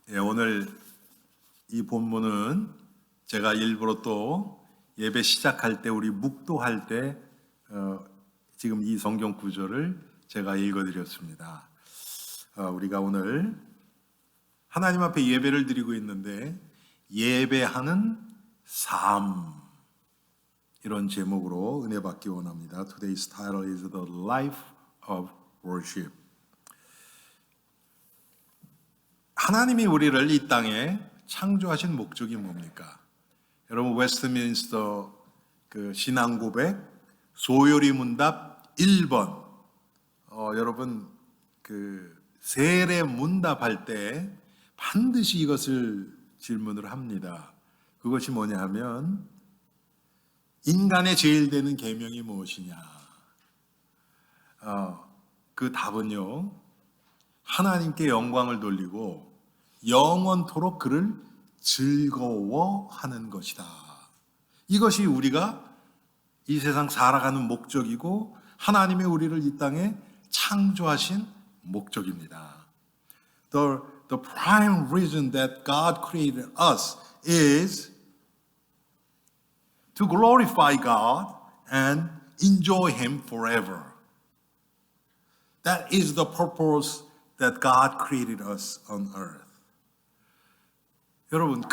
오늘 이 본문은 제가 일부러 또 예배 시작할 때 우리 묵도할 때 지금 이 성경 구절을 제가 읽어드렸습니다. 우리가 오늘 하나님 앞에 예배를 드리고 있는데 예배하는 삶 이런 제목으로 은혜 받기 원합니다. Today's title is The Life of Worship. 하나님이 우리를 이 땅에 창조하신 목적이 뭡니까? 여러분 웨스트민스터 그 신앙 고백 소요리 문답 1번 여러분 그 세례 문답할 때 반드시 이것을 질문을 합니다. 그것이 뭐냐 하면 인간의 제일 되는 계명이 무엇이냐? 그 답은요 하나님께 영광을 돌리고 영원토록 그를 즐거워하는 것이다. 이것이 우리가 이 세상 살아가는 목적이고 하나님이 우리를 이 땅에 창조하신 목적입니다. The prime reason that God created us is to glorify God and enjoy Him forever. That is the purpose that God created us on earth. 여러분,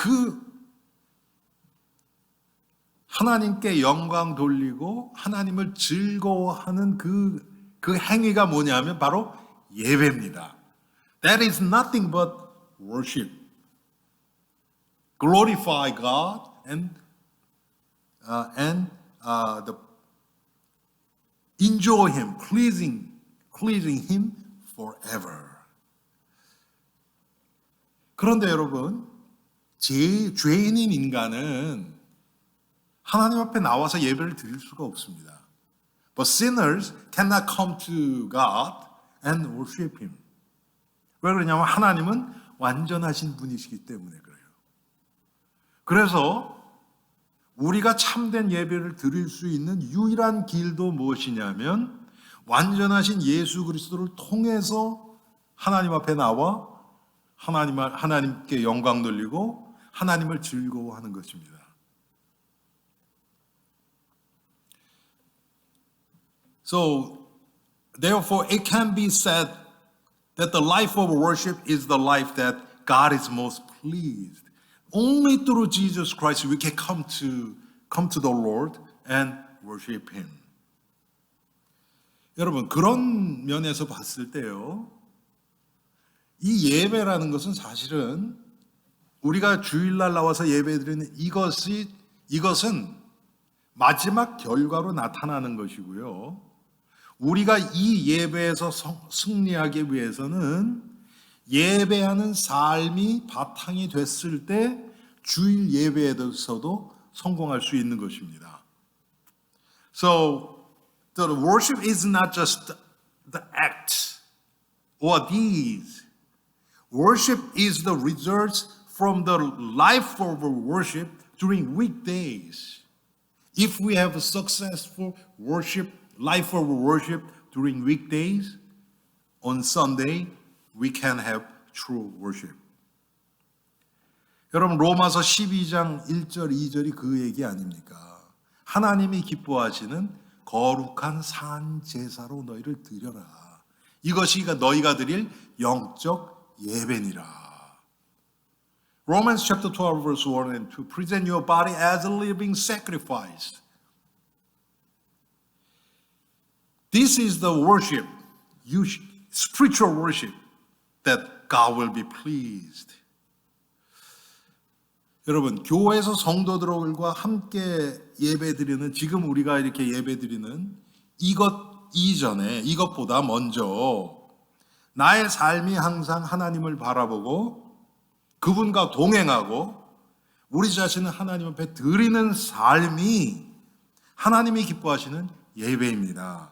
하나님께 영광 돌리고 하나님을 즐거워하는 그 행위가 뭐냐면 바로 예배입니다. That is nothing but worship. Glorify God and enjoy Him, pleasing Him forever. 그런데 여러분, 죄인인 인간은 하나님 앞에 나와서 예배를 드릴 수가 없습니다. But sinners cannot come to God and worship Him. 왜 그러냐면 하나님은 완전하신 분이시기 때문에 그래요. 그래서 우리가 참된 예배를 드릴 수 있는 유일한 길도 무엇이냐면 완전하신 예수 그리스도를 통해서 하나님 앞에 나와 하나님께 영광 돌리고 하나님을 즐거워하는 것입니다. So, therefore, it can be said that the life of worship is the life that God is most pleased. Only through Jesus Christ we can come to the Lord and worship Him. 여러분, 그런 면에서 봤을 때요, 이 예배라는 것은 사실은 우리가 주일날 나와서 예배드리는 이것은 마지막 결과로 나타나는 것이고요. 우리가 이 예배에서 승리하기 위해서는 예배하는 삶이 바탕이 됐을 때 주일 예배에서도 성공할 수 있는 것입니다. So, the worship is not just the act or deeds. Worship is the results from the life of worship during weekdays. If we have a successful life of worship during weekdays, on Sunday, we can have true worship. 여러분, 로마서 12장 1절, 2절이 그 얘기 아닙니까? 하나님이 기뻐하시는 거룩한 산 제사로 너희를 드려라. 이것이 너희가 드릴 영적 예배니라. Romans chapter 12 verse 1 and 2 present your body as a living sacrifice. This is the worship, spiritual worship that God will be pleased. 여러분, 교회에서 성도들과 함께 예배드리는 지금 우리가 이렇게 예배드리는 이것 이전에 이것보다 먼저 나의 삶이 항상 하나님을 바라보고 그분과 동행하고 우리 자신을 하나님 앞에 드리는 삶이 하나님이 기뻐하시는 예배입니다.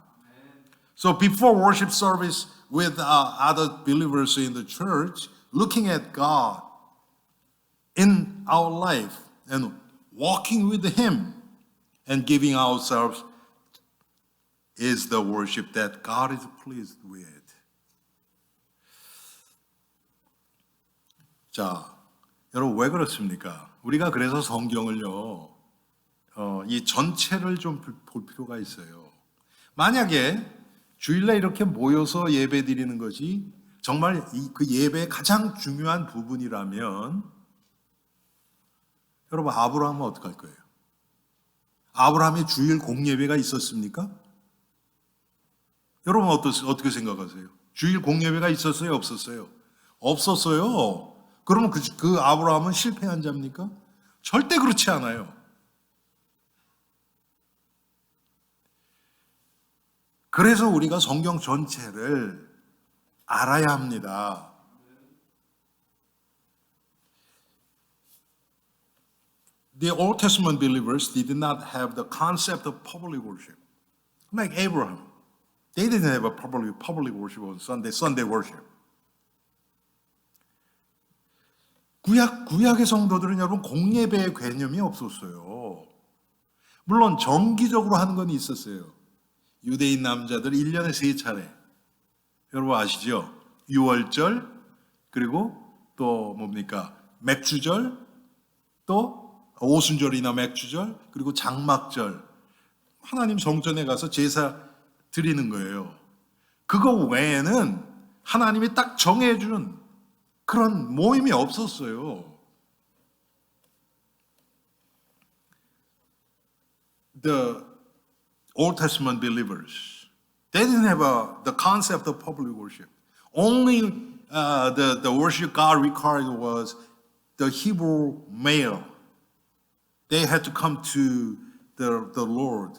So before worship service with other believers in the church, looking at God in our life and walking with Him and giving ourselves is the worship that God is pleased with. 자, 여러분 왜 그렇습니까? 우리가 그래서 성경을요, 이 전체를 좀 볼 필요가 있어요. 만약에 주일날 이렇게 모여서 예배 드리는 것이 정말 그 예배의 가장 중요한 부분이라면 여러분 아브라함은 어떡할 거예요? 아브라함의 주일 공예배가 있었습니까? 여러분 어떻게 생각하세요? 주일 공예배가 있었어요? 없었어요? 없었어요. 그러면 그 아브라함은 실패한 자입니까? 절대 그렇지 않아요. 그래서 우리가 성경 전체를 알아야 합니다. The Old Testament believers did not have the concept of public worship. Like Abraham. They didn't have a public worship on Sunday worship. 구약의 성도들은 여러분 공예배의 개념이 없었어요. 물론 정기적으로 하는 건 있었어요. 유대인 남자들 1년에 3차례. 여러분 아시죠? 유월절, 그리고 또 뭡니까? 맥주절, 또 오순절이나 맥주절, 그리고 장막절. 하나님 성전에 가서 제사 드리는 거예요. 그거 외에는 하나님이 딱 정해준 그런 모임이 없었어요. The Old Testament believers, they didn't have the concept of public worship. Only the worship God required was the Hebrew male. They had to come to the Lord.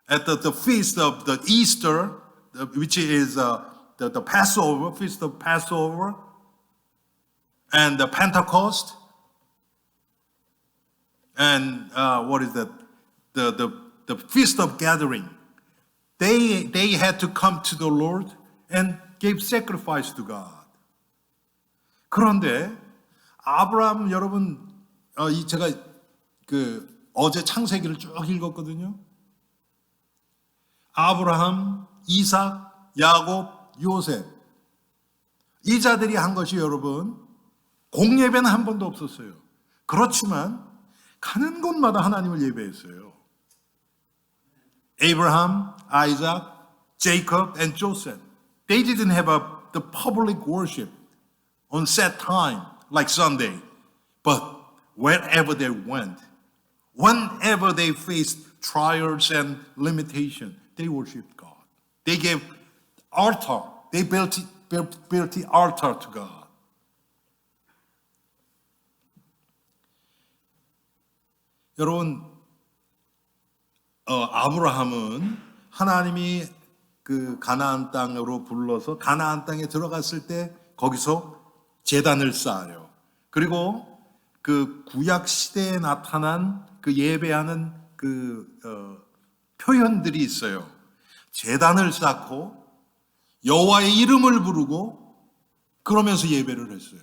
At the feast of the Easter, which is the Passover, feast of Passover, and the Pentecost, and what is that? The feast of gathering. They had to come to the Lord and give sacrifice to God. 그런데 아브라함 여러분 제가 어제 창세기를 쭉 읽었거든요. 아브라함, 이삭, 야곱, 요셉 이 자들이 한 것이 여러분 공예배는 한 번도 없었어요. 그렇지만 가는 곳마다 하나님을 예배했어요. Abraham, Isaac, Jacob, and Joseph. They didn't have the public worship on set time like Sunday. But wherever they went, whenever they faced trials and limitation, they worshiped God. They gave altar. They built the altar to God. 여러분, 아브라함은 하나님이 그 가나안 땅으로 불러서 가나안 땅에 들어갔을 때 거기서 제단을 쌓아요. 그리고 그 구약 시대에 나타난 그 예배하는 표현들이 있어요. 제단을 쌓고 여호와의 이름을 부르고 그러면서 예배를 했어요.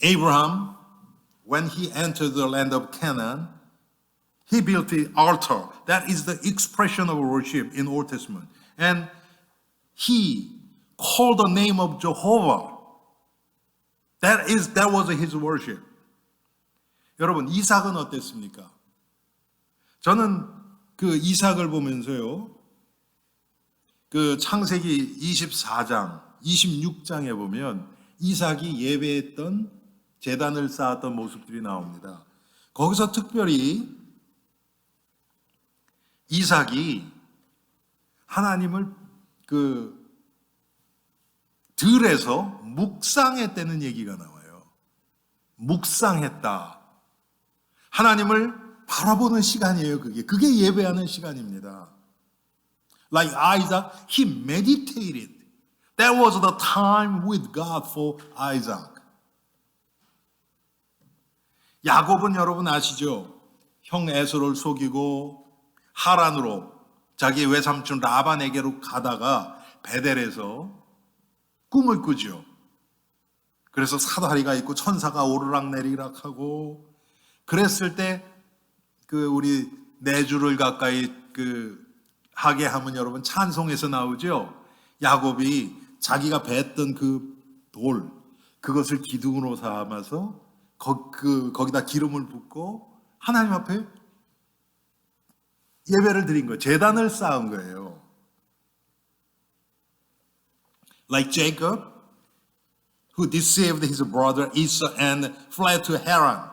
Abraham, when he entered the land of Canaan, he built the altar. That is the expression of worship in Old Testament. And he called the name of Jehovah. That was his worship. 여러분, 이삭은 어땠습니까? 저는 그 이삭을 보면서요, 그 창세기 24장, 26장에 보면 이삭이 예배했던 제단을 쌓았던 모습들이 나옵니다. 거기서 특별히 이삭이 하나님을 들에서 묵상했다는 얘기가 나와요. 묵상했다. 하나님을 바라보는 시간이에요. 그게 예배하는 시간입니다. Like Isaac, he meditated. That was the time with God for Isaac. 야곱은 여러분 아시죠? 형 에서를 속이고 하란으로 자기 외삼촌 라반에게로 가다가 베델에서 꿈을 꾸죠. 그래서 사다리가 있고 천사가 오르락내리락 하고 그랬을 때 우리 4주를 가까이 하게 하면 여러분 찬송에서 나오죠. 야곱이 자기가 뱄던 그 돌, 그것을 기둥으로 삼아서 거기다 기름을 붓고 하나님 앞에 예배를 드린 거예요. 제단을 쌓은 거예요. Like Jacob, who deceived his brother Esau and fled to Haran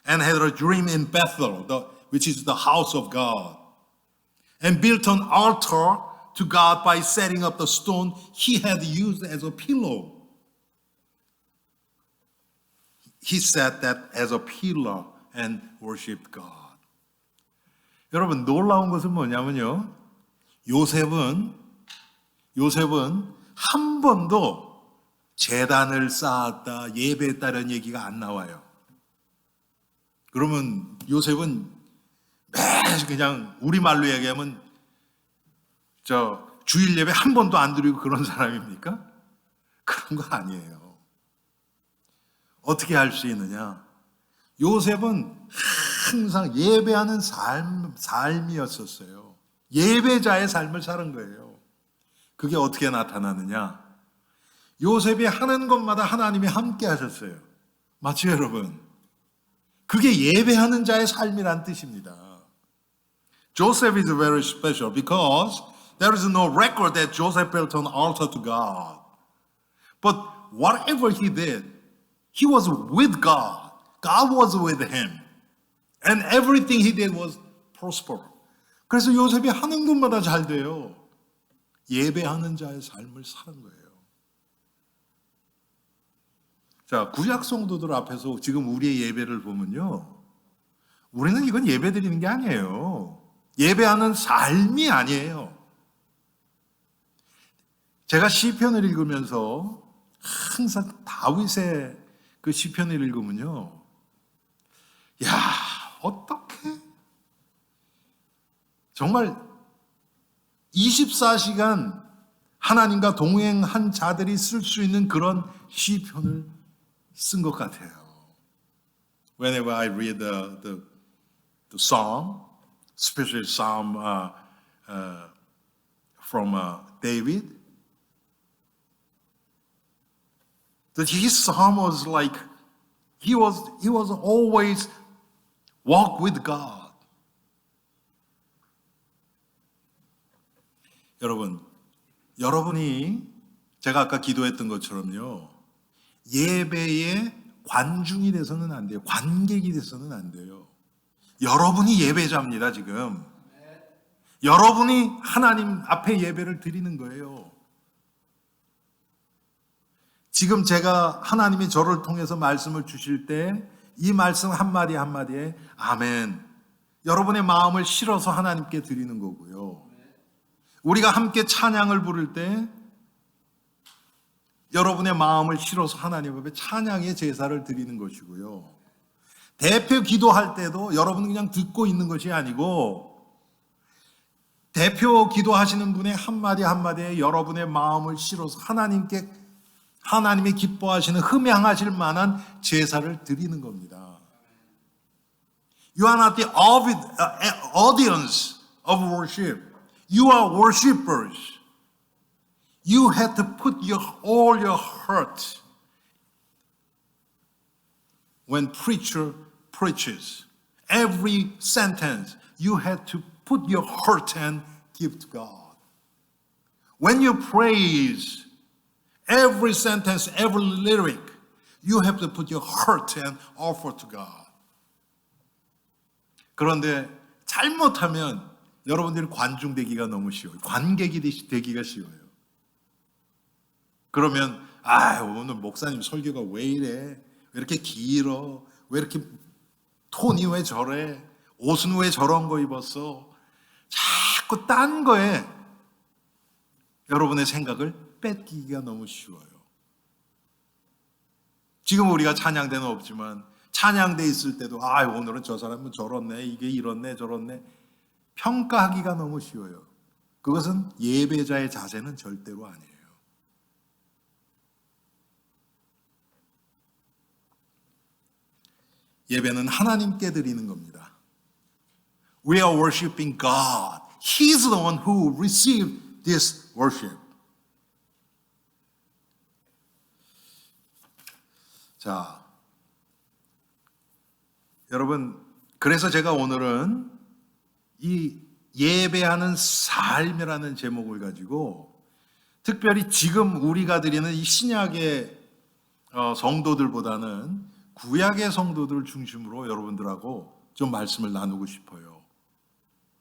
and had a dream in Bethel, which is the house of God, and built an altar to God by setting up the stone he had used as a pillow. He set that as a pillar and worshipped God. 여러분, 놀라운 것은 뭐냐면요, 요셉은 한 번도 제단을 쌓았다, 예배했다는 얘기가 안 나와요. 그러면 요셉은 매일 그냥 우리말로 얘기하면 주일 예배 한 번도 안 드리고 그런 사람입니까? 그런 거 아니에요. 어떻게 할 수 있느냐? 요셉은 항상 예배하는 삶이었었어요. 예배자의 삶을 사는 거예요. 그게 어떻게 나타나느냐? 요셉이 하는 것마다 하나님이 함께 하셨어요. 맞죠, 여러분? 그게 예배하는 자의 삶이란 뜻입니다. Joseph is very special because there is no record that Joseph built an altar to God. But whatever he did, he was with God. God was with him. And everything he did was prosper. 그래서 요셉이 하는 것마다 잘 돼요. 예배하는 자의 삶을 사는 거예요. 자, 구약 성도들 앞에서 지금 우리의 예배를 보면요, 우리는 이건 예배 드리는 게 아니에요. 예배하는 삶이 아니에요. 제가 시편을 읽으면서 항상 다윗의 그 시편을 읽으면요, 야, 어떻게 정말 24시간 하나님과 동행한 자들이 쓸 수 있는 그런 시편을 쓴 것 같아요. Whenever I read the psalm, especially psalm from David, that his psalm was like he was always walk with God. 여러분이 제가 아까 기도했던 것처럼요, 예배의 관중이 돼서는 안 돼요. 관객이 돼서는 안 돼요. 여러분이 예배자입니다, 지금. 여러분이 하나님 앞에 예배를 드리는 거예요. 지금 제가 하나님이 저를 통해서 말씀을 주실 때 이 말씀 한마디 한마디에 아멘. 여러분의 마음을 실어서 하나님께 드리는 거고요. 우리가 함께 찬양을 부를 때 여러분의 마음을 실어서 하나님 앞에 찬양의 제사를 드리는 것이고요. 대표 기도할 때도 여러분은 그냥 듣고 있는 것이 아니고 대표 기도하시는 분의 한마디 한마디에 여러분의 마음을 실어서 하나님이 기뻐하시는 흠양하실 만한 제사를 드리는 겁니다. You are not the audience of worship. You are worshipers. You have to put all your heart when preacher preaches. Every sentence you have to put your heart and give to God. When you praise, every sentence, every lyric, you have to put your heart and offer to God. 그런데 잘못하면 여러분들이 관중 되기가 너무 쉬워요. 관객이 되기가 쉬워요. 그러면 오늘 목사님 설교가 왜 이래? 왜 이렇게 길어? 왜 이렇게 톤이 왜 저래? 옷은 왜 저런 거 입었어? 자꾸 딴 거에 여러분의 생각을 뺏기기가 너무 쉬워요. 지금 우리가 찬양대는 없지만 찬양대 있을 때도 오늘은 저 사람은 저렇네, 이게 이렇네 저렇네 평가하기가 너무 쉬워요. 그것은 예배자의 자세는 절대로 아니에요. 예배는 하나님께 드리는 겁니다. We are worshiping God. He's the one who received this worship. 자, 여러분, 그래서 제가 오늘은 이 예배하는 삶이라는 제목을 가지고 특별히 지금 우리가 드리는 이 신약의 성도들보다는 구약의 성도들 중심으로 여러분들하고 좀 말씀을 나누고 싶어요.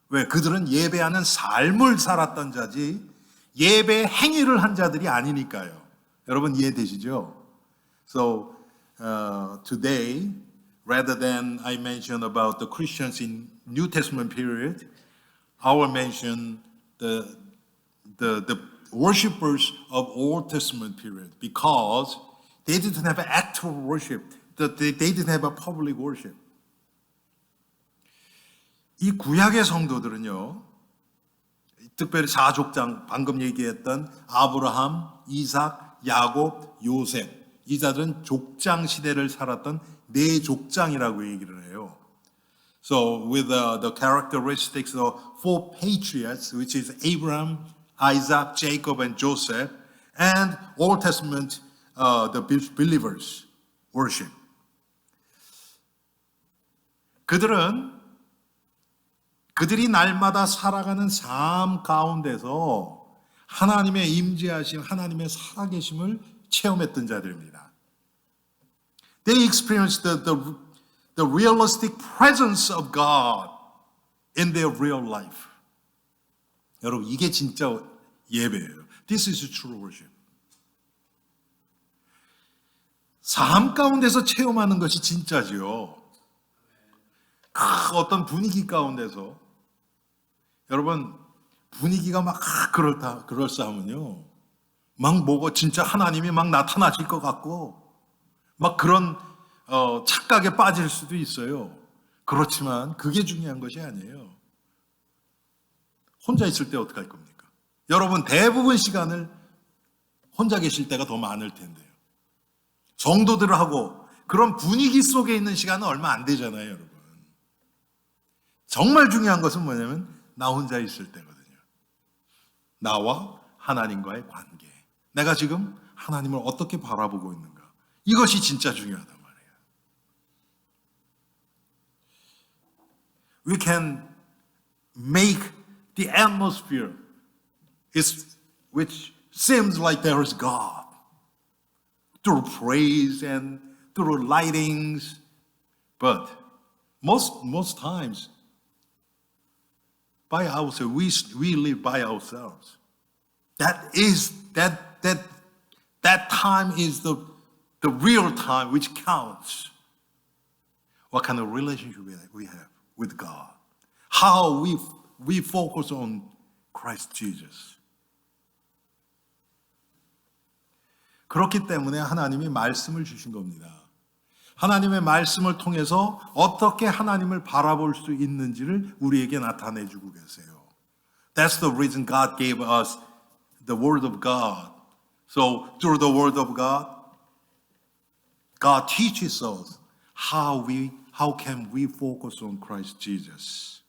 왜? 그들은 예배하는 삶을 살았던 자지 예배 행위를 한 자들이 아니니까요. 여러분 이해되시죠? So today, rather than I mention about the Christians in New Testament period, I will mention the worshipers of Old Testament period because they didn't have actual worship. They didn't have a public worship. 이 구약의 성도들은요, 특별히 사족장 방금 얘기했던 아브라함, 이삭, 야곱, 요셉 이 자들은 족장 시대를 살았던 네 족장이라고 얘기를 해요. So with the characteristics of four patriarchs, which is Abraham, Isaac, Jacob, and Joseph, and Old Testament the believers worship. 그들이 날마다 살아가는 삶 가운데서 하나님의 임재하심, 하나님의 살아계심을 체험했던 자들입니다. They experienced the realistic presence of God in their real life. 여러분, 이게 진짜 예배예요. This is true worship. 삶 가운데서 체험하는 것이 진짜지요. 어떤 분위기 가운데서 여러분 분위기가 막 그럴싸하면요 막 뭐가 진짜 하나님이 막 나타나실 것 같고 막 그런 착각에 빠질 수도 있어요. 그렇지만 그게 중요한 것이 아니에요. 혼자 있을 때 어떻게 할 겁니까? 여러분 대부분 시간을 혼자 계실 때가 더 많을 텐데요. 성도들하고 그런 분위기 속에 있는 시간은 얼마 안 되잖아요, 여러분. 정말 중요한 것은 뭐냐면 나 혼자 있을 때거든요. 나와 하나님과의 관계. 내가 지금 하나님을 어떻게 바라보고 있는가. 이것이 진짜 중요하단 말이에요. We can make the atmosphere which seems like there is God through praise and through lightings. But most times by ourselves, we live by ourselves. That time is the real time which counts. What kind of relationship we have with God? How we focus on Christ Jesus. 그렇기 때문에 하나님이 말씀을 주신 겁니다. 하나님의 말씀을 통해서 어떻게 하나님을 바라볼 수 있는지를 우리에게 나타내주고 계세요. That's the reason God gave us the Word of God. So through the Word of God, God teaches us how can we focus on Christ Jesus.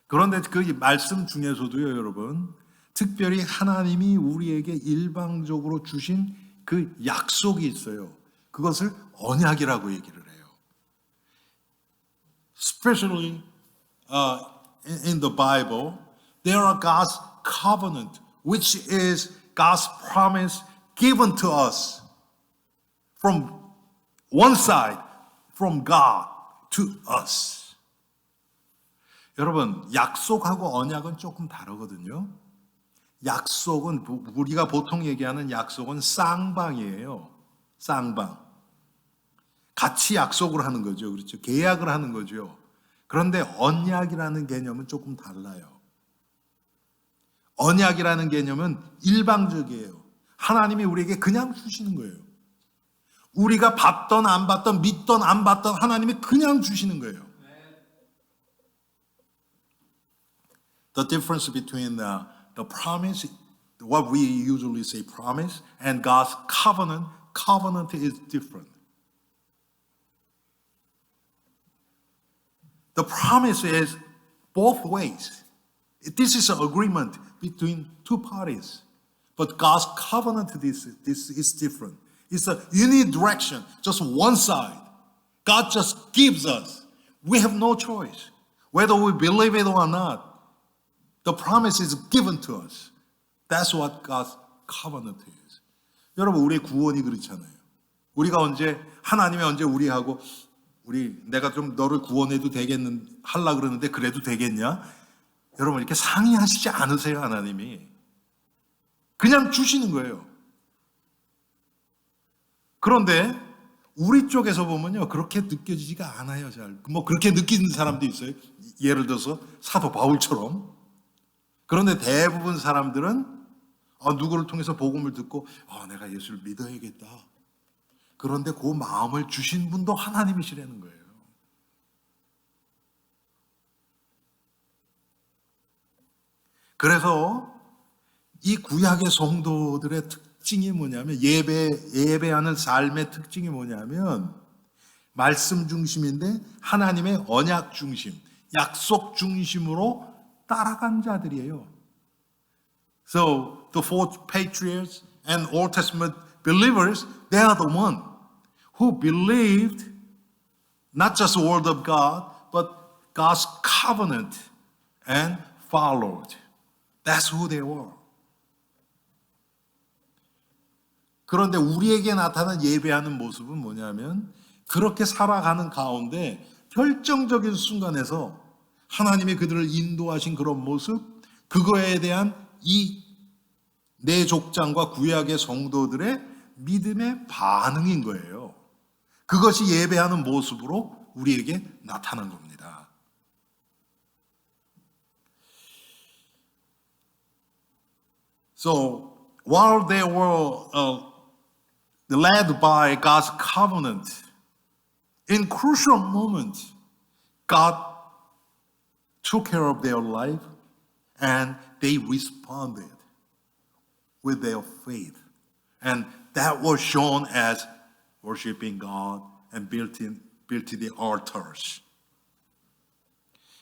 그런데 그 말씀 중에서도요, 여러분, 특별히 하나님이 우리에게 일방적으로 주신 그 약속이 있어요. 그것을 언약이라고 얘기를 해요. Especially in the Bible, there are God's covenant, which is God's promise given to us from one side, from God to us. 여러분, 약속하고 언약은 조금 다르거든요. 약속은 우리가 보통 얘기하는 약속은 쌍방이에요. 쌍방. 같이 약속을 하는 거죠. 그렇죠. 계약을 하는 거죠. 그런데 언약이라는 개념은 조금 달라요. 언약이라는 개념은 일방적이에요. 하나님이 우리에게 그냥 주시는 거예요. 우리가 받던 안 받던 믿던 안 받던 하나님이 그냥 주시는 거예요. The difference between the promise, what we usually say promise, and God's covenant is different. The promise is both ways. This is an agreement between two parties. But God's covenant, this is different. It's a unidirection, just one side. God just gives us. We have no choice. Whether we believe it or not, the promise is given to us. That's what God's covenant is. 여러분, 우리의 구원이 그렇잖아요. 우리가 하나님이 언제 우리하고, 내가 좀 너를 구원해도 하려고 그러는데 그래도 되겠냐? 여러분, 이렇게 상의하시지 않으세요, 하나님이. 그냥 주시는 거예요. 그런데 우리 쪽에서 보면요, 그렇게 느껴지지가 않아요, 잘. 그렇게 느끼는 사람도 있어요. 예를 들어서 사도 바울처럼. 그런데 대부분 사람들은 누구를 통해서 복음을 듣고 내가 예수를 믿어야겠다. 그런데 그 마음을 주신 분도 하나님이시라는 거예요. 그래서 이 구약의 성도들의 특징이 뭐냐면, 예배하는 삶의 특징이 뭐냐면 말씀 중심인데 하나님의 언약 중심, 약속 중심으로 따라간 자들이에요. So the four patriarchs and Old Testament believers, they are the one who believed not just the word of God, but God's covenant and followed. That's who they were. 그런데 우리에게 나타난 예배하는 모습은 뭐냐면, 그렇게 살아가는 가운데 결정적인 순간에서 하나님이 그들을 인도하신 그런 모습, 그거에 대한 이 내 족장과 구약의 성도들의 믿음의 반응인 거예요. 그것이 예배하는 모습으로 우리에게 나타난 겁니다. So while they were led by God's covenant, in crucial moments, God took care of their life and they responded with their faith. And that was shown as worshiping God and built the altars.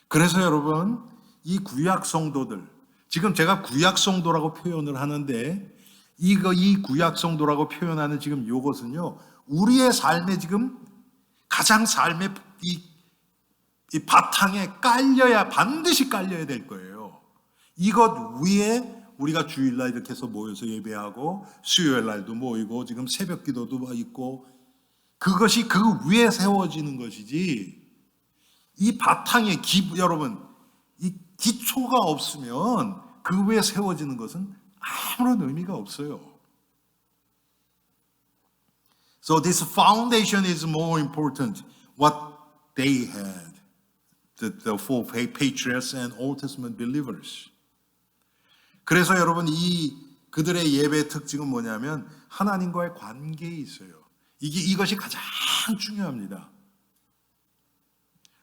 그래서 여러분, 이 구약 성도들, 지금 제가 구약 성도라고 표현을 하는데, 이 구약 성도라고 표현하는 지금 이것은요, 우리의 삶에 지금 가장 삶의 이 바탕에 반드시 깔려야 될 거예요. 이것 위에 우리가 주일날 이렇게 해서 모여서 예배하고, 수요일날도 모이고, 지금 새벽 기도도 있고, 그것이 그 위에 세워지는 것이지, 이 바탕에 여러분, 이 기초가 없으면 그 위에 세워지는 것은 아무런 의미가 없어요. So this foundation is more important. What they had, the four patriarchs and Old Testament believers. 그래서 여러분, 그들의 예배의 특징은 뭐냐면 하나님과의 관계에 있어요. 이것이 가장 중요합니다.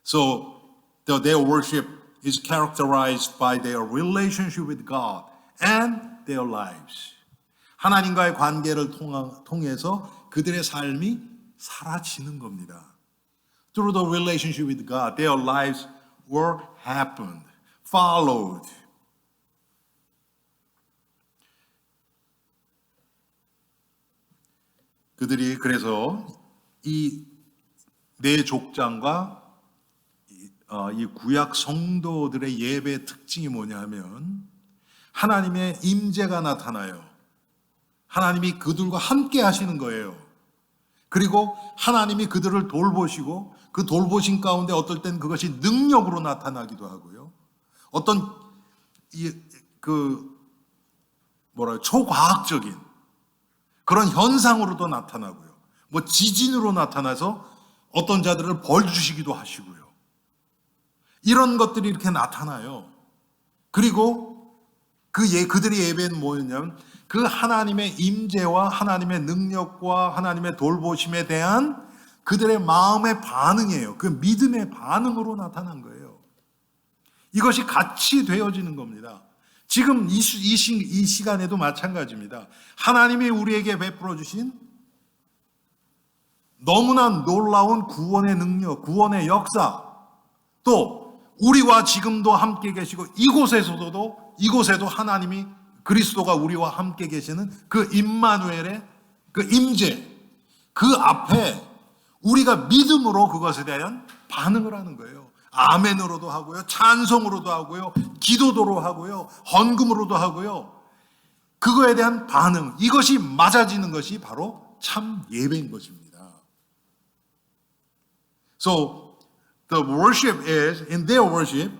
So their worship is characterized by their relationship with God and their lives. 하나님과의 관계를 통해서 그들의 삶이 사라지는 겁니다. Through the relationship with God, their lives were happened, followed. 그들이 그래서 이 내 족장과 이 구약 성도들의 예배의 특징이 뭐냐면 하나님의 임재가 나타나요. 하나님이 그들과 함께 하시는 거예요. 그리고 하나님이 그들을 돌보시고 그 돌보신 가운데 어떨 땐 그것이 능력으로 나타나기도 하고요. 어떤 초과학적인 그런 현상으로도 나타나고요. 지진으로 나타나서 어떤 자들을 벌 주시기도 하시고요. 이런 것들이 이렇게 나타나요. 그리고 그들의 예배는 뭐였냐면 그 하나님의 임재와 하나님의 능력과 하나님의 돌보심에 대한 그들의 마음의 반응이에요. 그 믿음의 반응으로 나타난 거예요. 이것이 같이 되어지는 겁니다. 지금 이 시간에도 마찬가지입니다. 하나님이 우리에게 베풀어 주신 너무나 놀라운 구원의 능력, 구원의 역사, 또 우리와 지금도 함께 계시고 이곳에도 하나님이 그리스도가 우리와 함께 계시는 그 임마누엘의 그 임재, 그 앞에 우리가 믿음으로 그것에 대한 반응을 하는 거예요. 아멘으로도 하고요, 찬송으로도 하고요, 기도도로 하고요, 헌금으로도 하고요. 그거에 대한 반응, 이것이 맞아지는 것이 바로 참 예배인 것입니다. So the worship is, in their worship,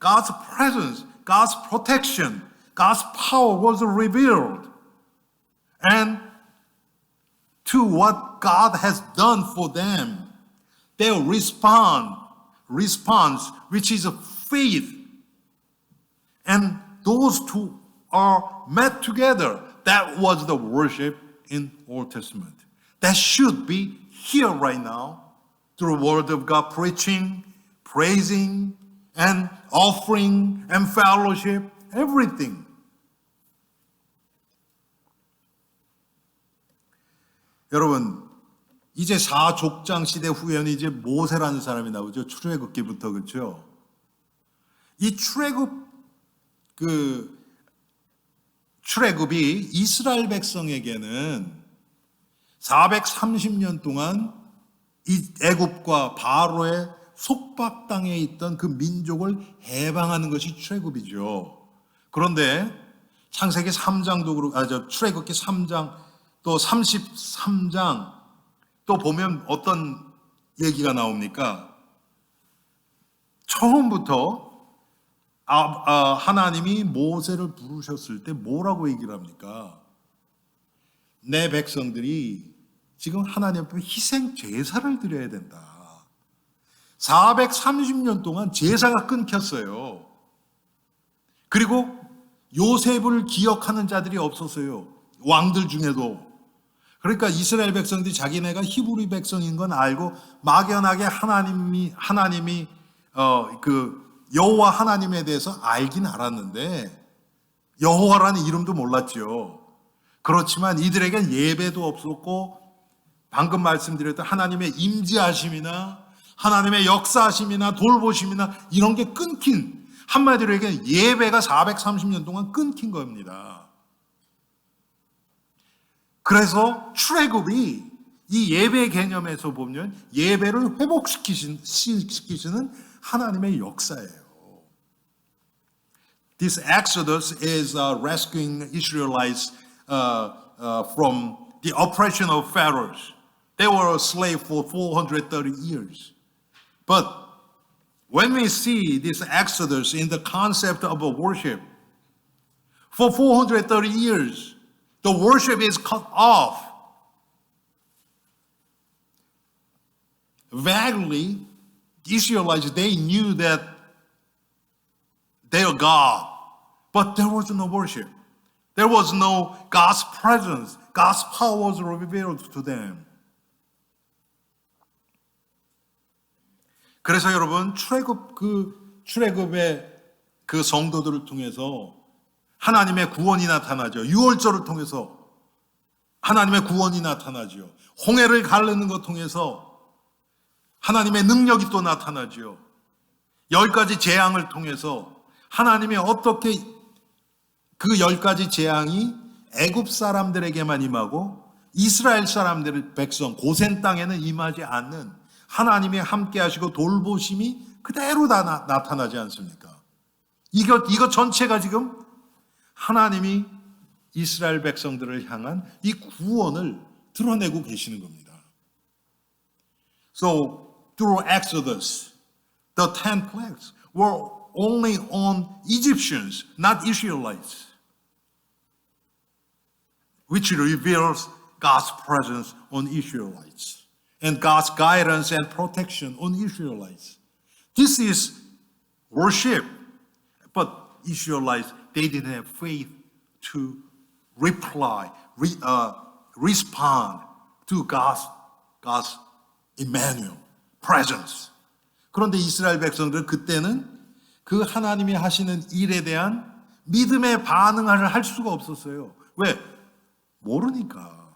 God's presence, God's protection, God's power was revealed. And to what God has done for them, their response, which is faith. And those two are met together. That was the worship in Old Testament. That should be here right now through Word of God preaching, praising, and offering, and fellowship, everything. 여러분, 이제 4족장 시대 후에는 이제 모세라는 사람이 나오죠. 출애굽기부터, 그렇죠? 이 출애굽이 이스라엘 백성에게는 430년 동안 이 애굽과 바로의 속박 땅에 있던 그 민족을 해방하는 것이 출애굽이죠. 그런데 창세기 3장도 그렇고, 출애굽기 3장 또 33장 또 보면 어떤 얘기가 나옵니까? 처음부터 하나님이 모세를 부르셨을 때 뭐라고 얘기를 합니까? 내 백성들이 지금 하나님 앞에 희생 제사를 드려야 된다. 430년 동안 제사가 끊겼어요. 그리고 요셉을 기억하는 자들이 없었어요. 왕들 중에도. 그러니까 이스라엘 백성들이 자기네가 히브리 백성인 건 알고 막연하게 하나님이 여호와 하나님에 대해서 알긴 알았는데 여호와라는 이름도 몰랐죠. 그렇지만 이들에겐 예배도 없었고 방금 말씀드렸던 하나님의 임재하심이나 하나님의 역사하심이나 돌보심이나 이런 게 끊긴, 한마디로 얘기하면 예배가 430년 동안 끊긴 겁니다. 그래서 출애굽이 이 예배 개념에서 보면 예배를 회복시키시는 하나님의 역사예요. This Exodus is rescuing Israelites from the oppression of Pharaohs. They were a slave for 430 years. But when we see this Exodus in the concept of a worship, for 430 years, the worship is cut off. Vaguely, the Israelites, they knew that they are God, but there was no worship. There was no God's presence. God's power was revealed to them. 그래서 여러분, 출애굽의 그 성도들을 통해서 하나님의 구원이 나타나죠. 유월절을 통해서 하나님의 구원이 나타나죠. 홍해를 가르는 것 통해서 하나님의 능력이 또 나타나죠. 10가지 재앙을 통해서 하나님이 어떻게 그 10가지 재앙이 애굽 사람들에게만 임하고 이스라엘 사람들 백성 고센 땅에는 임하지 않는 하나님이 함께 하시고 돌보심이 그대로 다 나타나지 않습니까? 이것 전체가 지금 하나님이 이스라엘 백성들을 향한 이 구원을 드러내고 계시는 겁니다. So through Exodus, the 10 plagues were only on Egyptians, not Israelites, which reveals God's presence on Israelites and God's guidance and protection on Israelites. This is worship, but Israelites, they didn't have faith to respond to God's Emmanuel presence. 그런데 이스라엘 백성들 그때는 그 하나님이 하시는 일에 대한 믿음의 반응을 할 수가 없었어요. 왜? 모르니까.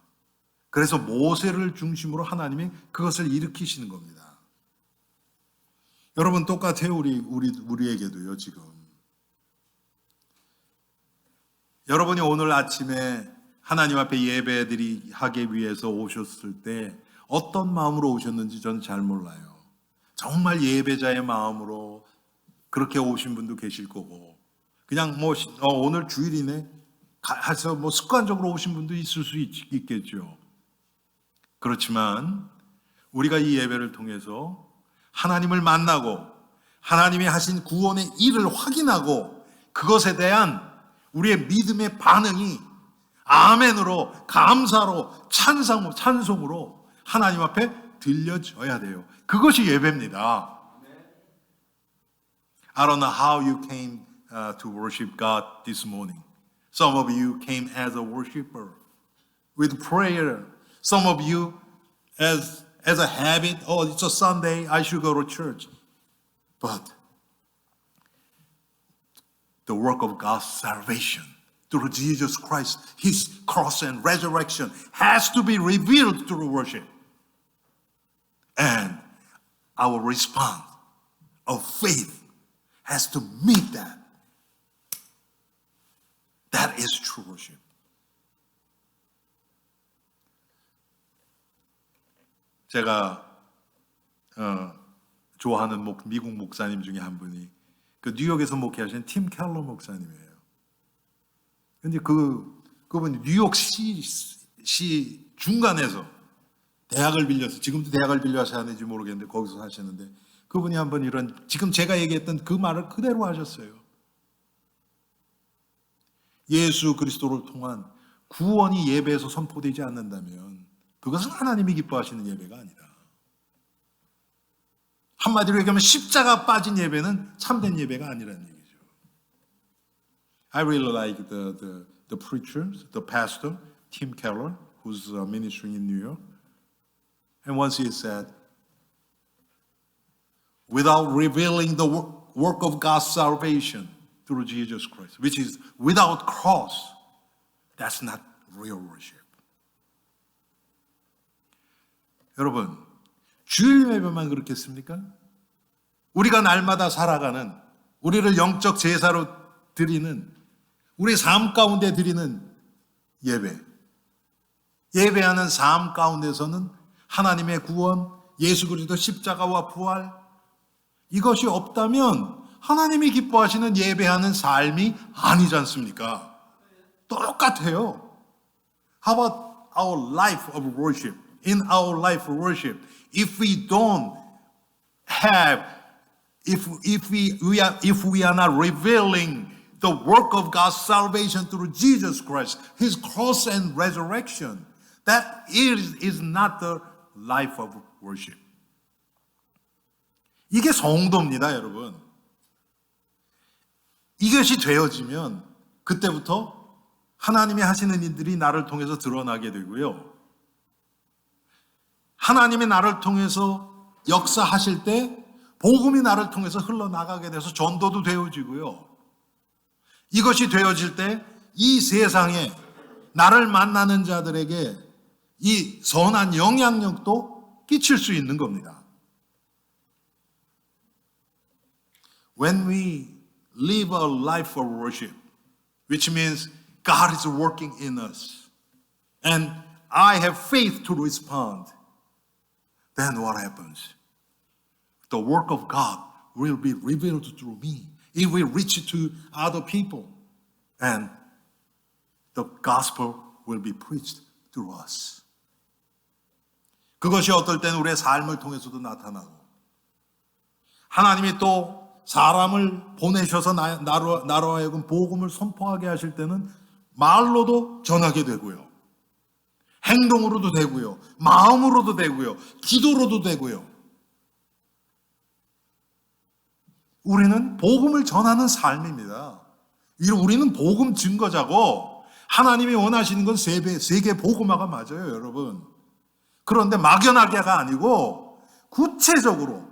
그래서 모세를 중심으로 하나님이 그것을 일으키시는 겁니다. 여러분 똑같아요. 우리에게도요 지금. 여러분이 오늘 아침에 하나님 앞에 예배하기 위해서 오셨을 때 어떤 마음으로 오셨는지 저는 잘 몰라요. 정말 예배자의 마음으로 그렇게 오신 분도 계실 거고, 그냥 오늘 주일이네 해서 습관적으로 오신 분도 있을 수 있겠죠. 그렇지만 우리가 이 예배를 통해서 하나님을 만나고 하나님이 하신 구원의 일을 확인하고 그것에 대한 우리의 믿음의 반응이 아멘으로, 감사로, 찬송으로 하나님 앞에 들려져야 돼요. 그것이 예배입니다. I don't know how you came to worship God this morning. Some of you came as a worshiper with prayer. Some of you as a habit. Oh, it's a Sunday, I should go to church. But the work of God's salvation through Jesus Christ, His cross and resurrection has to be revealed through worship. And our response of faith has to meet that. That is true worship. 제가 좋아하는 미국 목사님 중에 한 분이 그 뉴욕에서 목회하신 팀 켈러 목사님이에요. 근데 그분이 뉴욕시 중간에서 대학을 빌려서, 지금도 대학을 빌려서 하는지 모르겠는데 거기서 하시는데, 그분이 한번 지금 제가 얘기했던 그 말을 그대로 하셨어요. 예수 그리스도를 통한 구원이 예배에서 선포되지 않는다면 그것은 하나님이 기뻐하시는 예배가 아니다. 한마디로 얘기하면 십자가 빠진 예배는 참된 예배가 아니라는 얘기죠. I really like the preacher, the pastor, Tim Keller, who's ministering in New York. And once he said, without revealing the work of God's salvation through Jesus Christ, which is without cross, that's not real worship. 여러분, 주일 예배만 그렇겠습니까? 우리가 날마다 살아가는, 우리를 영적 제사로 드리는, 우리 삶 가운데 드리는 예배, 예배하는 삶 가운데서는 하나님의 구원, 예수 그리스도 십자가와 부활, 이것이 없다면 하나님이 기뻐하시는 예배하는 삶이 아니지 않습니까? 똑같아요. How about our life of worship? In our life of worship, if we don't have, if we are not revealing the work of God's salvation through Jesus Christ, His cross and resurrection, that is not the life of worship. 이게 성도입니다, 여러분. 이것이 되어지면 그때부터 하나님이 하시는 일들이 나를 통해서 드러나게 되고요. 하나님이 나를 통해서 역사하실 때 복음이 나를 통해서 흘러나가게 돼서 전도도 되어지고요. 이것이 되어질 때 이 세상에 나를 만나는 자들에게 이 선한 영향력도 끼칠 수 있는 겁니다. When we live a life of worship, which means God is working in us, and I have faith to respond, then what happens? The work of God will be revealed through me. It will reach to other people, and the gospel will be preached through us. 그것이 어떨 때는 우리의 삶을 통해서도 나타나고, 하나님이 또 사람을 보내셔서 나로 하여금 복음을 선포하게 하실 때는 말로도 전하게 되고요, 행동으로도 되고요, 마음으로도 되고요, 기도로도 되고요. 우리는 복음을 전하는 삶입니다. 우리는 복음 증거자고, 하나님이 원하시는 건 세계 복음화가 맞아요, 여러분. 그런데 막연하게가 아니고 구체적으로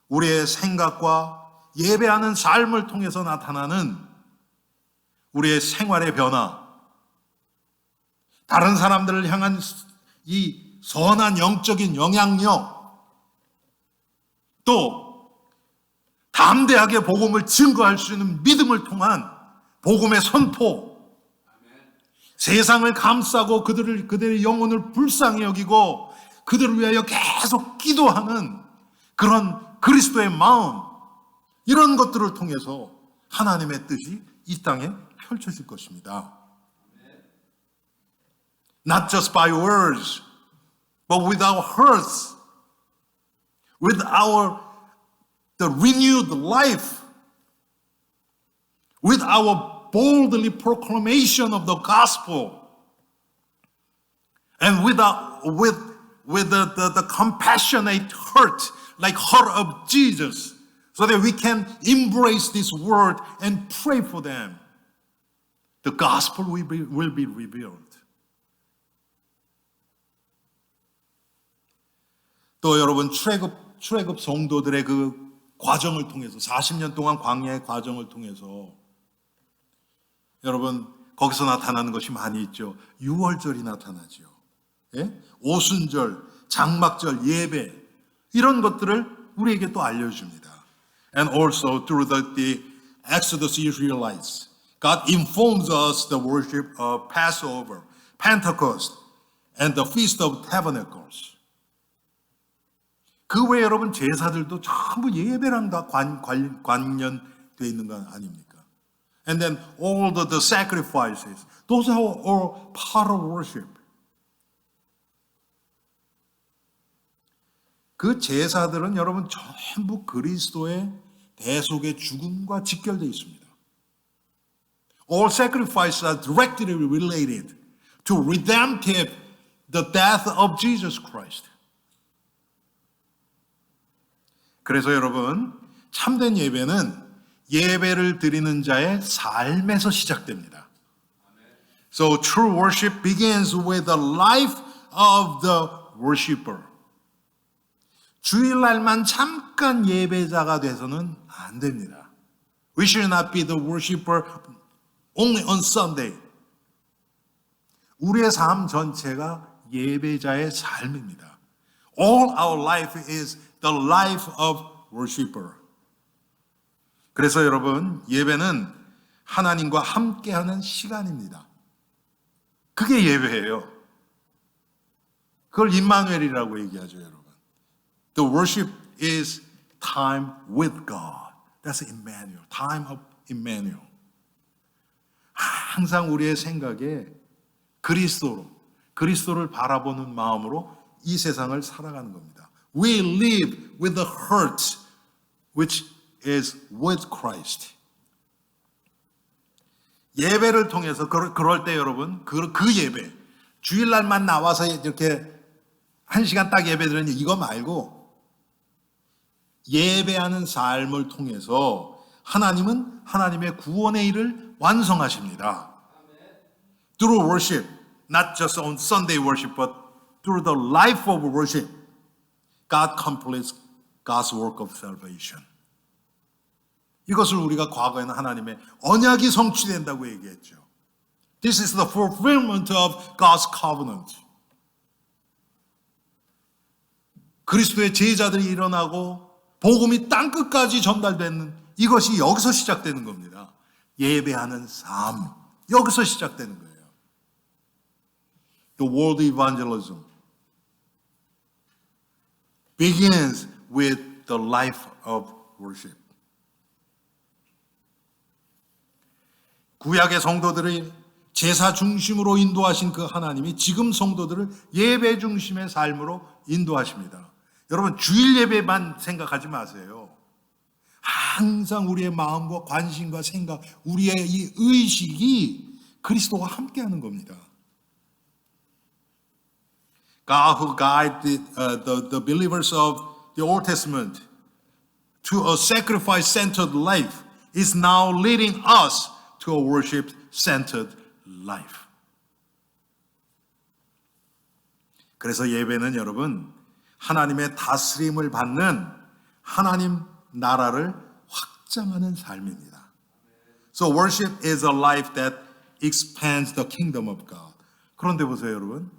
우리의 생각과 예배하는 삶을 통해서 나타나는 우리의 생활의 변화, 다른 사람들을 향한 이 선한 영적인 영향력, 또 담대하게 복음을 증거할 수 있는 믿음을 통한 복음의 선포, 세상을 감싸고 그들의 영혼을 불쌍히 여기고 그들을 위하여 계속 기도하는 그런 그리스도의 마음, 이런 것들을 통해서 하나님의 뜻이 이 땅에 펼쳐질 것입니다. Not just by words, but with our hearts, with the renewed life, with our boldly proclamation of the gospel, and with the compassionate heart, like heart of Jesus, so that we can embrace this word and pray for them. The gospel will be revealed. 또 여러분 출애굽 성도들의 그 과정을 통해서 40년 동안 광야의 과정을 통해서 여러분 거기서 나타나는 것이 많이 있죠. 유월절이 나타나죠. 예? 오순절, 장막절, 예배, 이런 것들을 우리에게 또 알려줍니다. And also through the Exodus Israelites, God informs us the worship of Passover, Pentecost, and the Feast of Tabernacles. 그 외에 여러분 제사들도 전부 예배랑 다 관련되어 있는 건 아닙니까? And then all the sacrifices, those are all part of worship. 그 제사들은 여러분 전부 그리스도의 대속의 죽음과 직결되어 있습니다. All sacrifices are directly related to redemptive, the death of Jesus Christ. 그래서 여러분 참된 예배는 예배를 드리는 자의 삶에서 시작됩니다. So true worship begins with the life of the worshiper. 주일날만 잠깐 예배자가 돼서는 안 됩니다. We should not be the worshiper only on Sunday. 우리의 삶 전체가 예배자의 삶입니다. All our life is the life of worshiper. 그래서 여러분 예배는 하나님과 함께하는 시간입니다. 그게 예배예요. 그걸 임마누엘이라고 얘기하죠, 여러분. The worship is time with God. That's Emmanuel. Time of Emmanuel. 항상 우리의 생각에 그리스도를 바라보는 마음으로 이 세상을 살아가는 겁니다. We live with the heart which is with Christ. 예배를 통해서 그럴 때 여러분 그 예배 주일날만 나와서 이렇게 한 시간 딱 예배 드리는 이거 말고 예배하는 삶을 통해서 하나님은 하나님의 구원의 일을 완성하십니다. Through worship, not just on Sunday worship, but through the life of worship, God completes God's work of salvation. 이것을 우리가 과거에는 하나님의 언약이 성취된다고 얘기했죠. This is the fulfillment of God's covenant. 그리스도의 제자들이 일어나고 복음이 땅끝까지 전달되는 이것이 여기서 시작되는 겁니다. 예배하는 삶, 여기서 시작되는 거예요. The world evangelism begins with the life of worship. 구약의 성도들의 제사 중심으로 인도하신 그 하나님이 지금 성도들을 예배 중심의 삶으로 인도하십니다. 여러분 주일 예배만 생각하지 마세요. 항상 우리의 마음과 관심과 생각, 우리의 이 의식이 그리스도와 함께하는 겁니다. God who guided the believers of the Old Testament to a sacrifice-centered life is now leading us to a worship-centered life. 그래서 예배는 여러분 하나님의 다스림을 받는 하나님 나라를 확장하는 삶입니다. So worship is a life that expands the kingdom of God. 그런데 보세요, 여러분.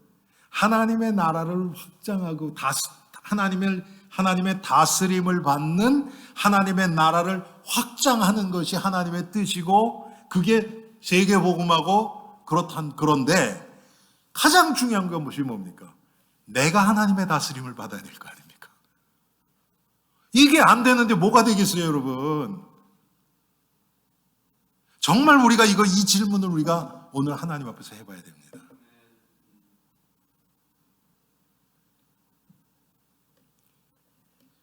하나님의 나라를 확장하고 하나님의 다스림을 받는 하나님의 나라를 확장하는 것이 하나님의 뜻이고 그게 세계복음하고 그런데 가장 중요한 건 뭡니까? 내가 하나님의 다스림을 받아야 될 거 아닙니까? 이게 안 되는데 뭐가 되겠어요, 여러분? 정말 우리가 이 질문을 우리가 오늘 하나님 앞에서 해봐야 됩니다.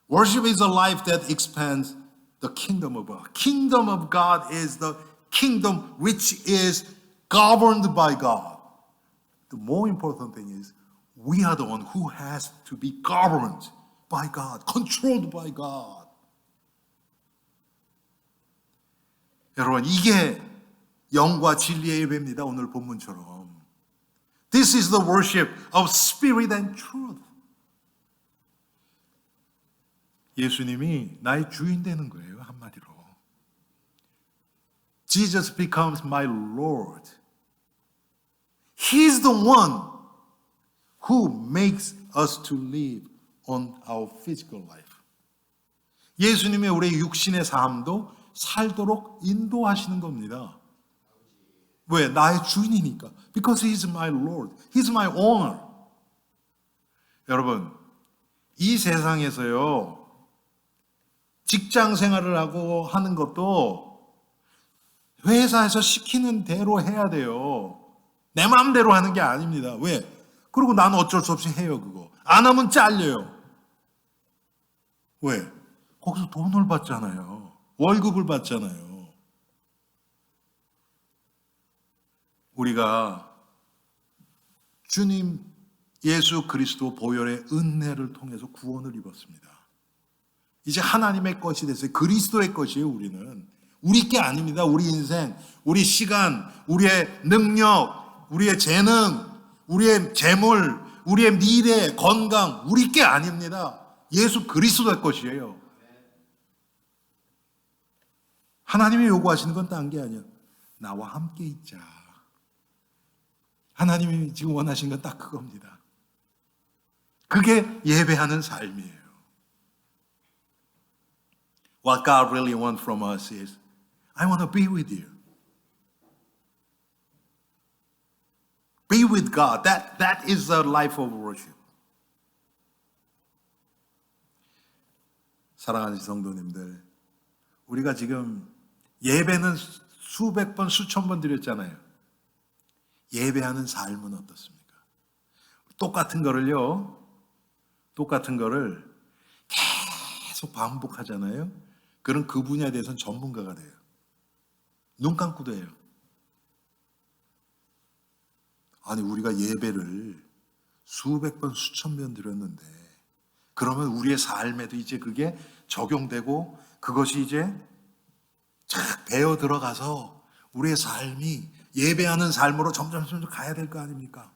Worship is a life that expands the kingdom of God. Kingdom of God is the kingdom which is governed by God. The more important thing is we are the one who has to be governed by God, controlled by God. 여러분, 이게 영과 진리의 예배입니다. 오늘 본문처럼. This is the worship of spirit and truth. 예수님이 나의 주인 되는 거예요, 한마디로. Jesus becomes my Lord. He's the one who makes us to live on our physical life. 예수님의 우리의 육신의 삶도 살도록 인도하시는 겁니다. 왜? 나의 주인이니까. Because He's my Lord. He's my owner. 여러분, 이 세상에서요, 직장 생활을 하고 하는 것도 회사에서 시키는 대로 해야 돼요. 내 마음대로 하는 게 아닙니다. 왜? 그리고 나는 어쩔 수 없이 해요, 그거. 안 하면 잘려요. 왜? 거기서 돈을 받잖아요. 월급을 받잖아요. 우리가 주님 예수 그리스도 보혈의 은혜를 통해서 구원을 입었습니다. 이제 하나님의 것이 됐어요. 그리스도의 것이에요, 우리는. 우리 게 아닙니다. 우리 인생, 우리 시간, 우리의 능력, 우리의 재능, 우리의 재물, 우리의 미래, 건강, 우리 게 아닙니다. 예수 그리스도의 것이에요. 하나님이 요구하시는 건 딴 게 아니야. 나와 함께 있자. 하나님이 지금 원하시는 건 딱 그겁니다. 그게 예배하는 삶이에요. What God really wants from us is, I want to be with you. Be with God. That is the life of worship. 사랑하는 성도님들, 우리가 지금 예배는 수백 번, 수천 번 드렸잖아요. 예배하는 삶은 어떻습니까? 똑같은 거를 계속 반복하잖아요. 그럼 그 분야에 대해서는 전문가가 돼요. 눈 감고도 해요. 아니, 우리가 예배를 수백 번, 수천 번 드렸는데, 그러면 우리의 삶에도 이제 그게 적용되고, 그것이 이제 착 배어 들어가서 우리의 삶이 예배하는 삶으로 점점 가야 될 거 아닙니까?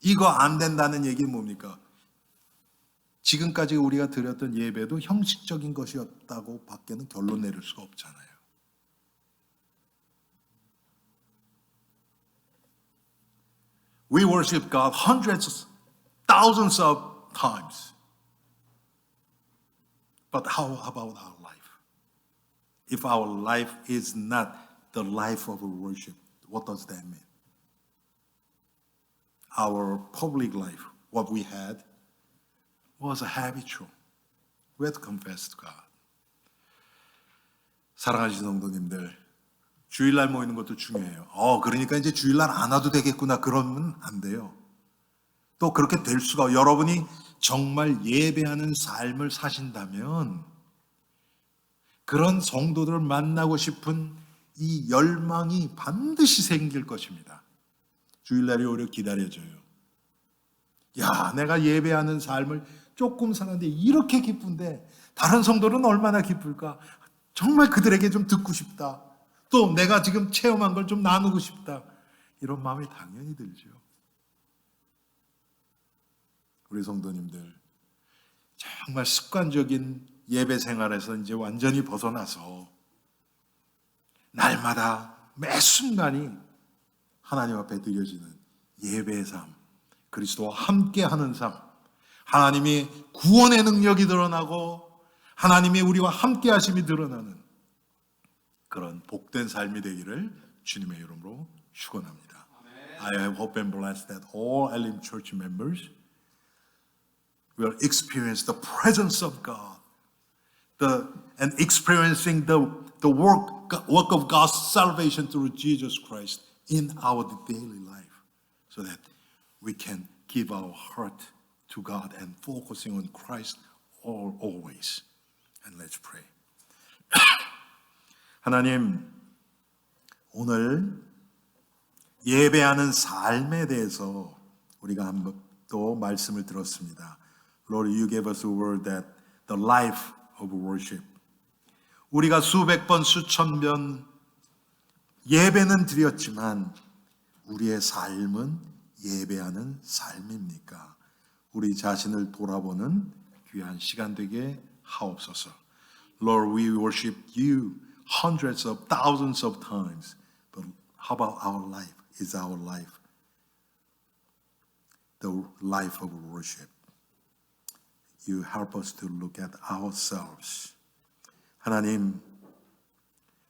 이거 안 된다는 얘기는 뭡니까? 지금까지 우리가 드렸던 예배도 형식적인 것이었다고 밖에는 결론 내릴 수가 없잖아요. We worship God hundreds, thousands of times. But how about our life? If our life is not the life of worship, what does that mean? Our public life, what we had, was habitual. We had to confess to God. 사랑하시는 성도님들, 주일날 모이는 것도 중요해요. 그러니까 이제 주일날 안 와도 되겠구나, 그러면 안 돼요. 또 그렇게 될 수가, 여러분이 정말 예배하는 삶을 사신다면 그런 성도들을 만나고 싶은 이 열망이 반드시 생길 것입니다. 주일날이 오히려 기다려져요. 야, 내가 예배하는 삶을 조금 사는데 이렇게 기쁜데 다른 성도는 얼마나 기쁠까? 정말 그들에게 좀 듣고 싶다. 또 내가 지금 체험한 걸 좀 나누고 싶다. 이런 마음이 당연히 들죠. 우리 성도님들, 정말 습관적인 예배 생활에서 이제 완전히 벗어나서 날마다 매 순간이 하나님 앞에 드려지는 예배의 삶, 그리스도와 함께하는 삶, 하나님이 구원의 능력이 드러나고 하나님이 우리와 함께하심이 드러나는 그런 복된 삶이 되기를 주님의 이름으로 축원합니다. I have hope and blessed that all Elim Church members will experience the presence of God, and experiencing the work of God's salvation through Jesus Christ in our daily life, so that we can give our heart to God and focusing on Christ always. And let's pray. 하나님, 오늘 예배하는 삶에 대해서 우리가 한번 또 말씀을 들었습니다. Lord, you gave us a word that the life of worship. 우리가 수백 번, 수천 번 예배는 드렸지만 우리의 삶은 예배하는 삶입니까? 우리 자신을 돌아보는 귀한 시간 되게 하옵소서. Lord, we worship you hundreds of thousands of times. But how about our life? Is our life the life of worship? You help us to look at ourselves. 하나님,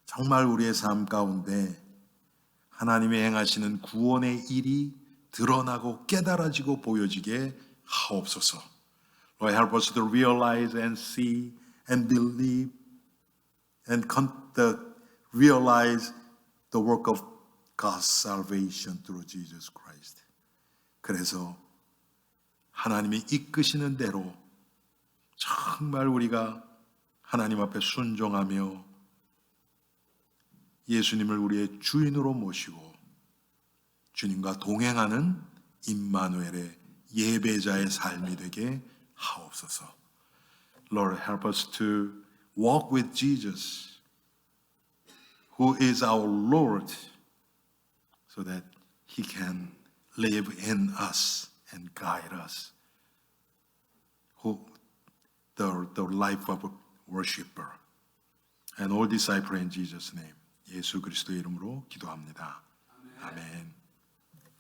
정말 우리의 삶 가운데 하나님이 행하시는 구원의 일이 드러나고 깨달아지고 보여지게 하옵소서. Lord, help us to realize and see and believe and realize the work of God's salvation through Jesus Christ. 그래서 하나님이 이끄시는 대로 정말 우리가 하나님 앞에 순종하며 예수님을 우리의 주인으로 모시고 주님과 동행하는 임마누엘의 예배자의 삶이 되게 하옵소서. Lord, help us to walk with Jesus, who is our Lord, so that He can live in us and guide us. The life of a worshiper. And all disciples in Jesus' name. 예수 그리스도의 이름으로 기도합니다. 아멘.